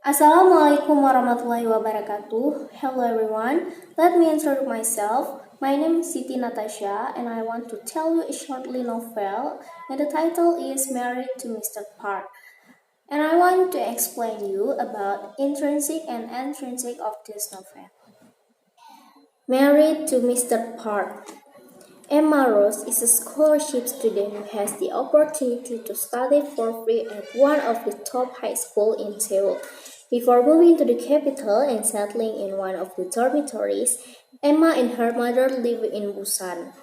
Assalamualaikum warahmatullahi wabarakatuh. Hello everyone. Let me introduce myself. My name is Siti Natasha and I want to tell you a shortly novel and the title is Married to Mr. Park. And I want to explain you about intrinsic and extrinsic of this novel. Married to Mr. Park. Emma Rose is a scholarship student who has the opportunity to study for free at one of the top high schools in Seoul. Before moving to the capital and settling in one of the dormitories, Emma and her mother live in Busan.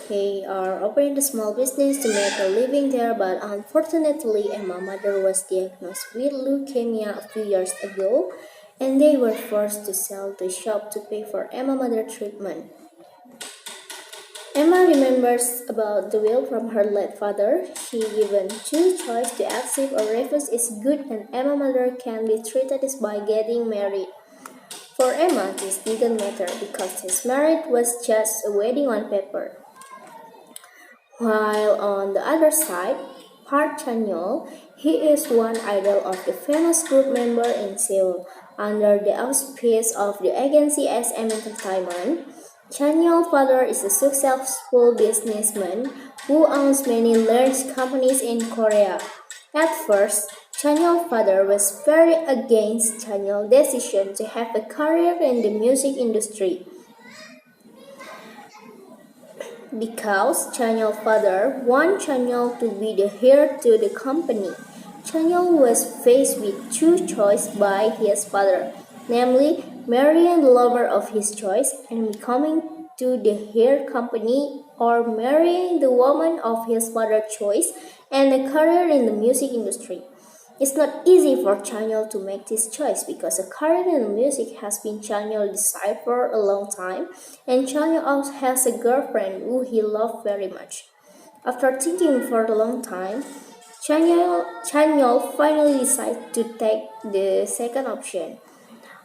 They are opening a small business to make a living there, but unfortunately, Emma's mother was diagnosed with leukemia a few years ago, and they were forced to sell the shop to pay for Emma's mother's treatment. Emma remembers about the will from her late father. She given two choices to accept or refuse is good, and Emma's mother can be treated by getting married. For Emma, this didn't matter because his marriage was just a wedding on paper. While on the other side, Park Chan-yeol, he is one idol of the famous group member in Seoul. Under the auspices of the agency SM Entertainment, Chan-yeol's father is a successful businessman who owns many large companies in Korea. At first, Chan-yeol's father was very against Chan-yeol's decision to have a career in the music industry. Because Chanyeol's father wanted Chanyeol to be the heir to the company, Chanyeol was faced with two choices by his father, namely marrying the lover of his choice and becoming to the heir company, or marrying the woman of his father's choice and a career in the music industry. It's not easy for Chanyeol to make this choice because a career in music has been Chanyeol's desire for a long time, and Chanyeol also has a girlfriend who he loved very much. After thinking for a long time, Chanyeol finally decided to take the second option,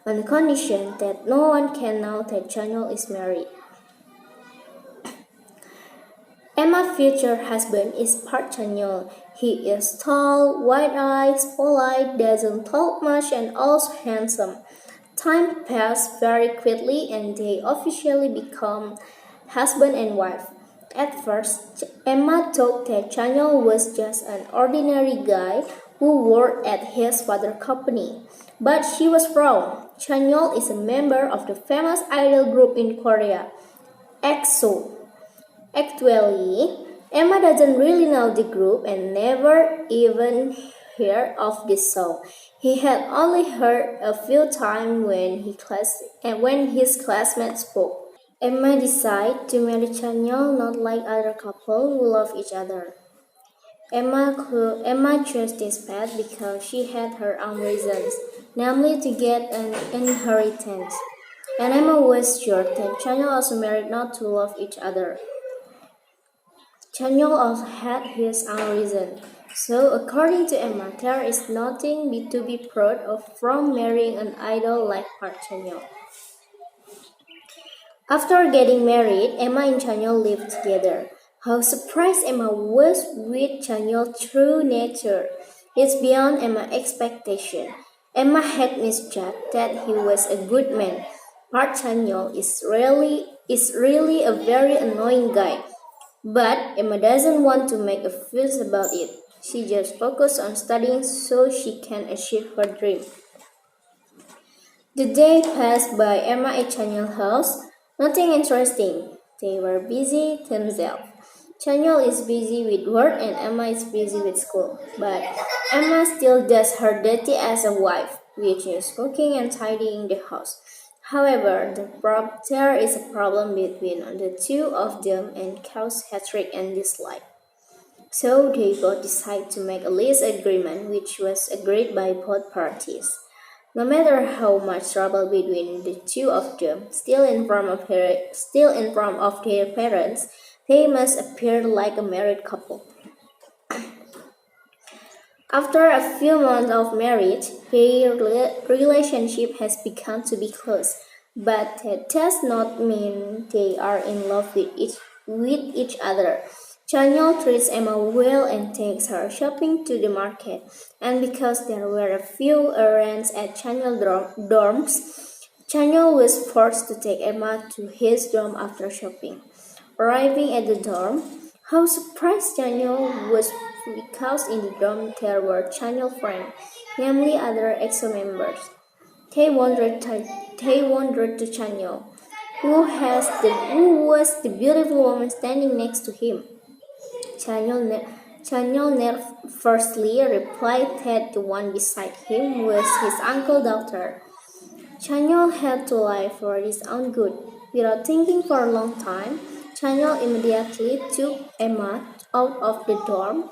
on the condition that no one can know that Chanyeol is married. Emma's future husband is Park Chan-yeol. He is tall, wide-eyed, polite, doesn't talk much, and also handsome. Time passed very quickly, and they officially become husband and wife. At first, Emma thought that Chan-yeol was just an ordinary guy who worked at his father's company. But she was wrong. Chan-yeol is a member of the famous idol group in Korea, EXO. Actually, Emma doesn't really know the group and never even heard of this song. He had only heard a few times when his classmates spoke. Emma decided to marry Chanyeol not like other couples who love each other. Emma chose this path because she had her own reasons, namely to get an inheritance. And Emma was sure that Chanyeol also married not to love each other. Chanyeol also had his own reason. So, according to Emma, there is nothing to be proud of from marrying an idol like Park Chanyeol. After getting married, Emma and Chanyeol lived together. How surprised Emma was with Chanyeol's true nature. It's beyond Emma's expectation. Emma had misjudged that he was a good man. Park Chanyeol is really a very annoying guy. But Emma doesn't want to make a fuss about it. She just focuses on studying so she can achieve her dream. The day passed by Emma at Chanyeol's house. Nothing interesting. They were busy themselves. Chanyeol is busy with work and Emma is busy with school. But Emma still does her duty as a wife, which is cooking and tidying the house. However, there is a problem between the two of them and cause hatred and dislike. So they both decide to make a lease agreement which was agreed by both parties. No matter how much trouble between the two of them, still in front of their parents, they must appear like a married couple. After a few months of marriage, their relationship has begun to be close, but that does not mean they are in love with each other. Chanyeol treats Emma well and takes her shopping to the market. And because there were a few errands at Chanyeol dorms, Chanyeol was forced to take Emma to his dorm after shopping. Arriving at the dorm, how surprised Chanyeol was because in the dorm there were Chanyeol friends, namely other EXO members. They wondered to Chanyeol, who was the beautiful woman standing next to him. Chanyeol firstly replied that the one beside him was his uncle's daughter. Chanyeol had to lie for his own good. Without thinking for a long time, Chanyeol immediately took Emma out of the dorm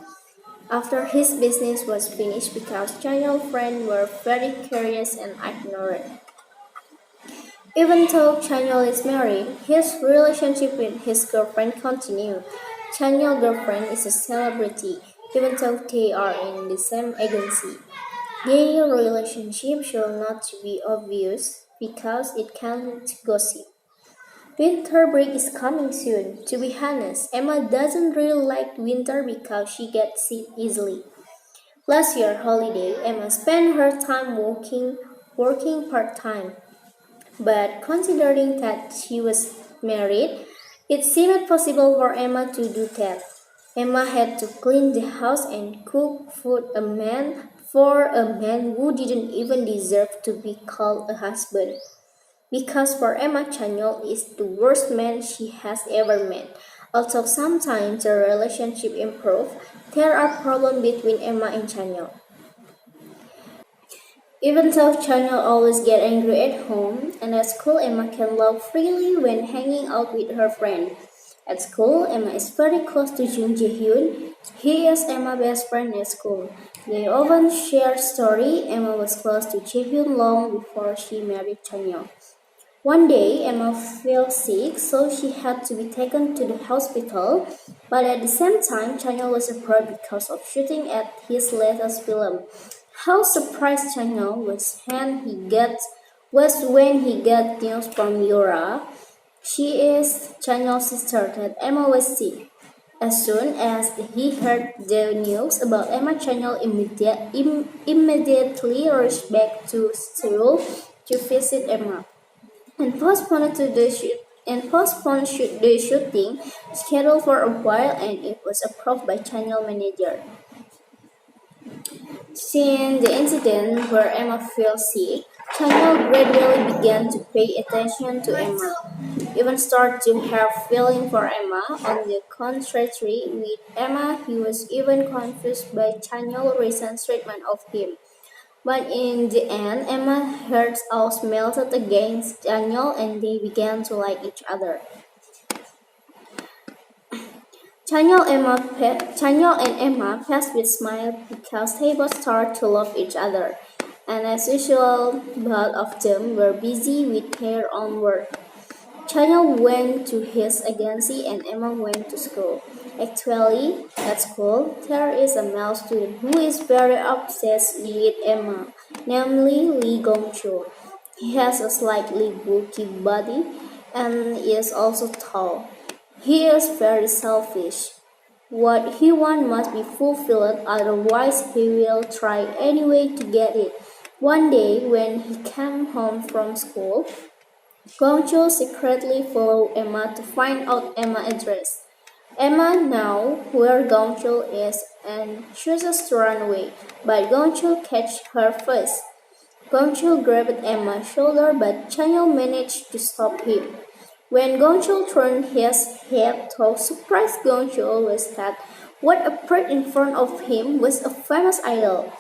after his business was finished because Chanyeol's friends were very curious and ignorant. Even though Chanyeol is married, his relationship with his girlfriend continues. Chanyeol's girlfriend is a celebrity, even though they are in the same agency. Their relationship should not be obvious because it can lead to gossip. Winter break is coming soon. To be honest, Emma doesn't really like winter because she gets sick easily. Last year holiday, Emma spent her time working part-time. But considering that she was married, it seemed possible for Emma to do that. Emma had to clean the house and cook food for a man who didn't even deserve to be called a husband. Because for Emma, Chanyeol is the worst man she has ever met. Although sometimes the relationship improves, there are problems between Emma and Chanyeol. Even though Chanyeol always gets angry at home, and at school Emma can laugh freely when hanging out with her friends. At school, Emma is very close to Jung Jae-hyun. He is Emma's best friend at school. They often share stories. Emma was close to Jae-hyun long before she married Chanyeol. One day, Emma fell sick, so she had to be taken to the hospital. But at the same time, Chanyeol was afraid because of shooting at his latest film. How surprised Chanyeol was when he got news from Yura. She is Chanyeol's sister that Emma was sick. As soon as he heard the news about Emma, Chanyeol immediately rushed back to Seoul to visit Emma and postponed the shooting schedule for a while, and it was approved by Chanyeol manager. Since the incident where Emma fell sick, Chanyeol gradually began to pay attention to Emma, even started to have feeling for Emma. On the contrary, with Emma, he was even confused by Chanyeol's recent treatment of him. But in the end, Emma's heart also melted against Daniel and they began to like each other. Daniel and Emma passed with smiles because they both started to love each other. And as usual, both of them were busy with their own work. Daniel went to his agency and Emma went to school. Actually, at school, there is a male student who is very obsessed with Emma, namely Lee Gong-chul. He has a slightly bulky body and is also tall. He is very selfish. What he wants must be fulfilled, otherwise he will try anyway to get it. One day, when he came home from school, Gongchul secretly followed Emma to find out Emma's address. Emma knows where Gongchul is and chooses to run away, but Gongchul catches her first. Gongchul grabbed Emma's shoulder, but Chanyeol managed to stop him. When Gongchul turned his head to surprise Gongchul was that what appeared in front of him was a famous idol.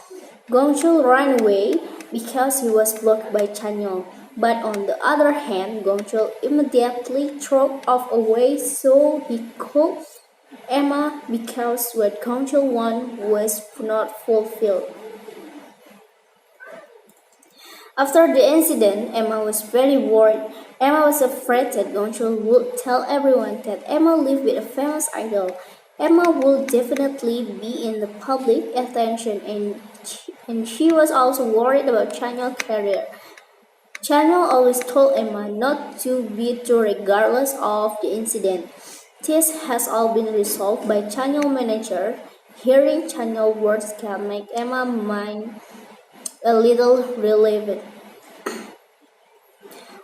Gongchul ran away because he was blocked by Chanyeol. But on the other hand, Gongchul immediately threw off away so he could Emma because what Gongchul wanted was not fulfilled. After the incident, Emma was very worried. Emma was afraid that Gongchul would tell everyone that Emma lived with a famous idol. Emma would definitely be in the public attention and she was also worried about Chanyeol's career. Chanyeol always told Emma not to beat her regardless of the incident. This has all been resolved by channel manager. Hearing channel words can make Emma's mind a little relieved.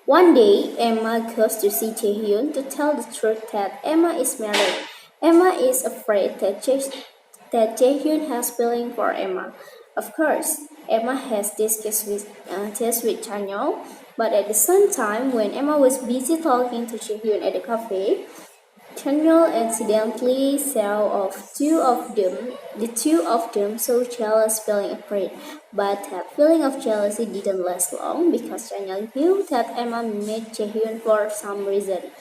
One day, Emma goes to see Jaehyun to tell the truth that Emma is married. Emma is afraid that Jaehyun has feeling for Emma. Of course, Emma has discussed this with Chanyeol, but at the same time, when Emma was busy talking to Jaehyun at the cafe, Chanyeol accidentally saw of the two of them so jealous feeling afraid. But that feeling of jealousy didn't last long because Chanyeol knew that Emma met Jaehyun for some reason.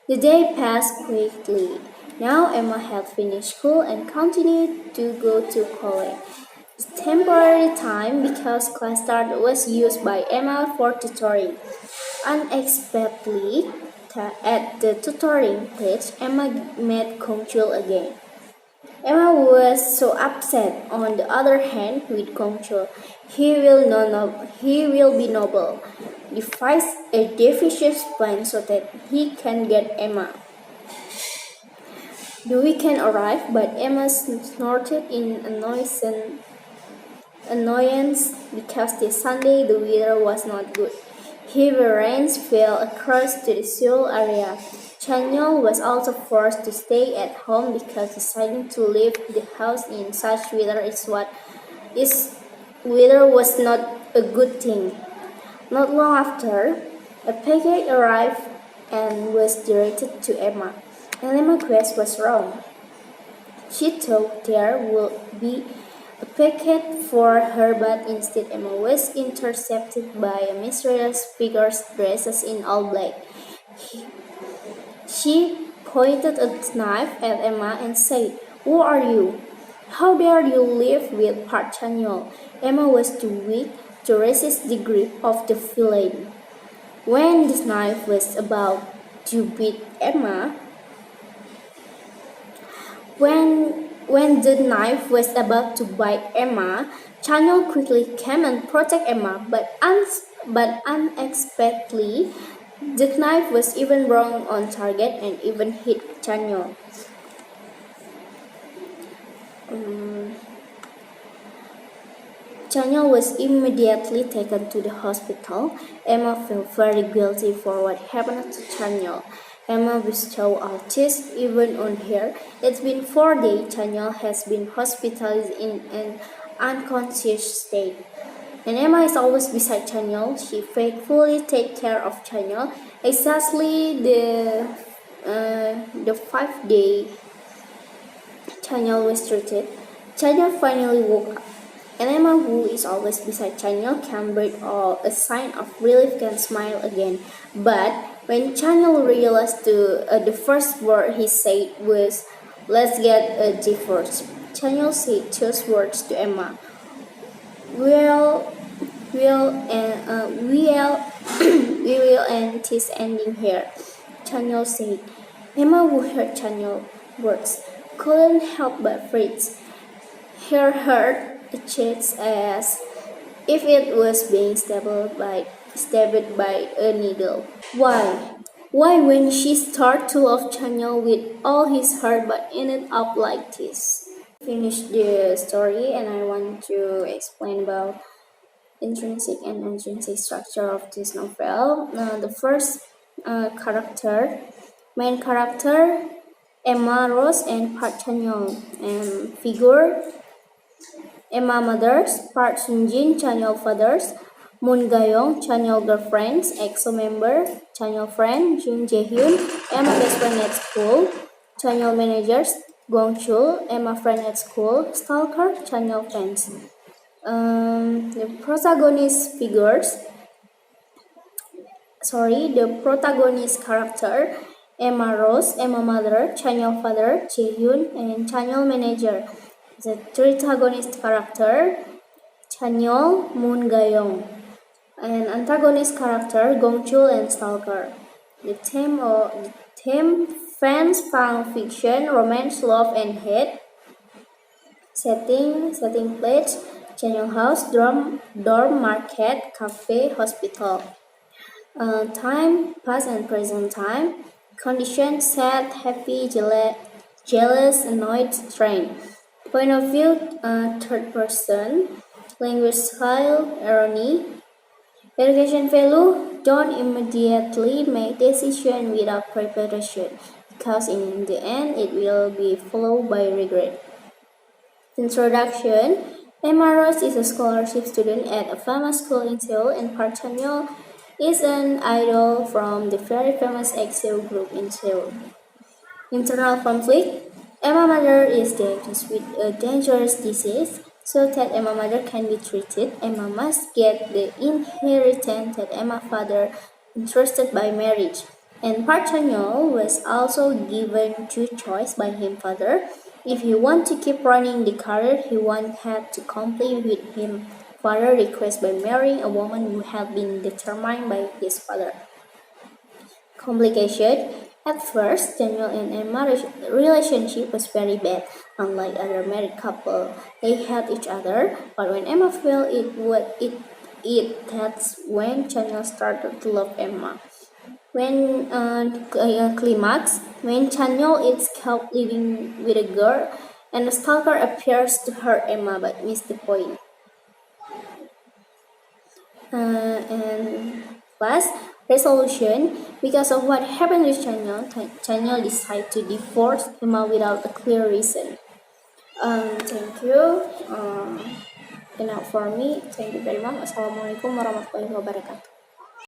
The day passed quickly. Now Emma had finished school and continued to go to college. The temporary time because class start was used by Emma for tutoring. Unexpectedly, at the tutoring place, Emma met Kongchul again. Emma was so upset. On the other hand, with Kongchul, he will be noble. Devised a devious plan so that he can get Emma. The weekend arrived, but Emma snorted in annoyance because this Sunday the weather was not good. Heavy rains fell across the Seoul area. Chanyeol was also forced to stay at home because deciding to leave the house in such weather was not a good thing. Not long after, a package arrived and was directed to Emma. And Emma's guess was wrong. She thought there would be a packet for her, but instead Emma was intercepted by a mysterious figure dressed in all black. She pointed a knife at Emma and said, "Who are you? How dare you live with Park Chanyeol?" Emma was too weak to resist the grip of the villain. When the knife was about to beat Emma, when the knife was about to bite Emma, Chanyeol quickly came and protected Emma, but unexpectedly, the knife was even wrong on target and even hit Chanyeol. Chanyeol was immediately taken to the hospital. Emma felt very guilty for what happened to Chanyeol. Emma was so autistic even on her. It's been 4 days. Chanyeol has been hospitalized in an unconscious state. And Emma is always beside Chanyeol. She faithfully takes care of Chanyeol. Exactly the 5 day Chanyeol was treated, Chanyeol finally woke up. And Emma, who is always beside Chanyeol, can breathe or a sign of relief, can smile again. But when Chanyeol realized the first word he said was, "Let's get a divorce," Chanyeol said those words to Emma. Well, we will end this ending here, Chanyeol said. Emma, who heard Chanyeol's words, couldn't help but freeze. Her heart chest as if it was being stabbed by a needle. Why? Why when she started to love Chanyeol with all his heart but ended up like this? Finish the story and I want to explain about intrinsic and extrinsic structure of this novel. The first main character, Emma Rose and Park Chanyeol, and figure Emma mothers, Park Sunjin, Chanyeol fathers, Moon Gayong, Chanyeol girlfriends, EXO member, Chanyeol friend, Jun Jaehyun, Emma best friend at school, Chanyeol managers, Gong Chul, Emma friend at school, stalker, Chanyeol fans. The protagonist character, Emma Rose, Emma mother, Chanyeol father, Jaehyun, and Chanyeol manager. The protagonist character, Chanyeol, Moon Gayong, and antagonist character, Gongchul and Stalker. The theme fans fan fiction, romance, love and hate. Setting place, Chanyeol house, dorm, market, cafe, hospital. Time, past and present time. condition: sad, happy, jealous, annoyed, strained. Point of view: third person. Language style: irony. Education value: don't immediately make decision without preparation, because in the end it will be followed by regret. Introduction: Emma Ross is a scholarship student at a famous school in Seoul, and Park Chan-yeol is an idol from the very famous EXO group in Seoul. Internal conflict: Emma mother is diagnosed with a dangerous disease. So that Emma mother can be treated, Emma must get the inheritance that Emma father entrusted by marriage. And Park Chan-yeol was also given two choices by his father. If he want to keep running the career, he won't have to comply with his father's request by marrying a woman who had been determined by his father. Complication. At first, Daniel and Emma's relationship was very bad. Unlike other married couple, they had each other. But when Emma fell, that's when Daniel started to love Emma. When climax, when Chanyeol is caught living with a girl, and the stalker appears to hurt Emma but missed the point. And last, resolution. Because of what happened with Chanyeol decided to divorce Emma without a clear reason. Thank you. Enough for me. Thank you very much. Assalamualaikum warahmatullahi wabarakatuh.